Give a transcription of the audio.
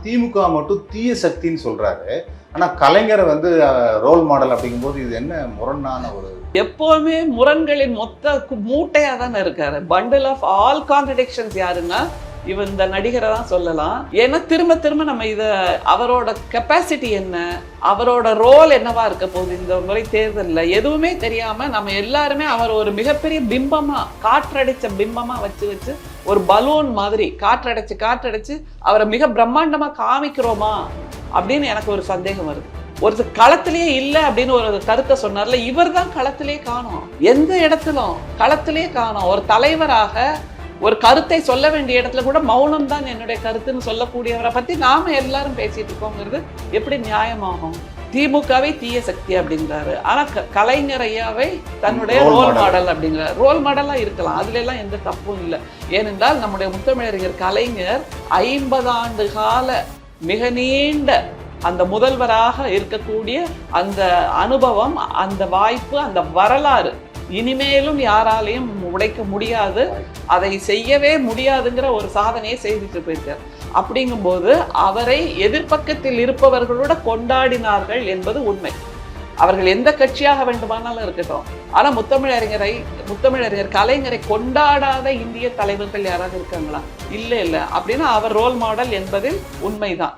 திமுக மட்டும் தீய சக்தின்னு சொல்றாரு. ஆனா கலைஞரை வந்து ரோல் மாடல் அப்படிங்கும்போது இது என்ன முரணான ஒரு? எப்பவுமே முரண்களின் மொத்த மூட்டையா தானே இருக்காரு. பண்டில் ஆஃப் ஆல் கான்ட்ரடிக்ஷன்ஸ் யாருன்னா இவன் இந்த நடிகரை தான் சொல்லலாம். ஏன்னா திரும்ப திரும்ப நம்ம அவரோட கெப்பாசிட்டி என்ன, அவரோட ரோல் என்னவா இருக்க போகுது இந்த முறை தேர்தலில் எதுவுமே தெரியாம நம்ம எல்லாருமே அவர் ஒரு மிகப்பெரிய பிம்பமா, காற்றடிச்ச பிம்பமா வச்சு ஒரு பலூன் மாதிரி காற்றடைச்சு அவரை மிக பிரம்மாண்டமா காமிக்கிறோமா அப்படின்னு எனக்கு ஒரு சந்தேகம் வருது. ஒரு களத்திலேயே இல்லை அப்படின்னு ஒரு கருத்தை சொன்னார்ல, இவர் தான் களத்திலே காணோம். எந்த இடத்திலும் களத்திலே காணோம். ஒரு தலைவராக ஒரு கருத்தை சொல்ல வேண்டிய இடத்துல கூட மௌனம் தான் என்னுடைய கருத்துன்னு சொல்லக்கூடியவரை பத்தி நாம எல்லாரும் பேசிட்டு இருக்கோங்கிறது எப்படி நியாயமாகும்? திமுகவை தீய சக்தி அப்படிங்கிறாரு. ஆனா கலைஞர் ஐயாவை தன்னுடைய ரோல் மாடல் அப்படிங்கிறார். ரோல் மாடலா இருக்கலாம், அதுல எல்லாம் எந்த தப்பும் இல்லை. ஏனென்றால் நம்முடைய முத்தமிழறிஞர் கலைஞர் 50 ஆண்டு கால மிக நீண்ட அந்த முதல்வராக இருக்கக்கூடிய அந்த அனுபவம், அந்த வாய்ப்பு, அந்த வரலாறு இனிமேலும் யாராலையும் உடைக்க முடியாது, அதை செய்யவே முடியாதுங்கிற ஒரு சாதனையை செய்துட்டு போயிருக்கார். அப்படிங்கும்போது அவரை எதிர்பக்கத்தில் இருப்பவர்களோட கொண்டாடினார்கள் என்பது உண்மை. அவர்கள் எந்த கட்சியாக வேண்டுமானாலும் இருக்கட்டும். ஆனா முத்தமிழறிஞர் கலைஞரை கொண்டாடாத இந்திய தலைவர்கள் யாராவது இருக்காங்களா? இல்லை. அப்படின்னா அவர் ரோல் மாடல் என்பதில் உண்மைதான்.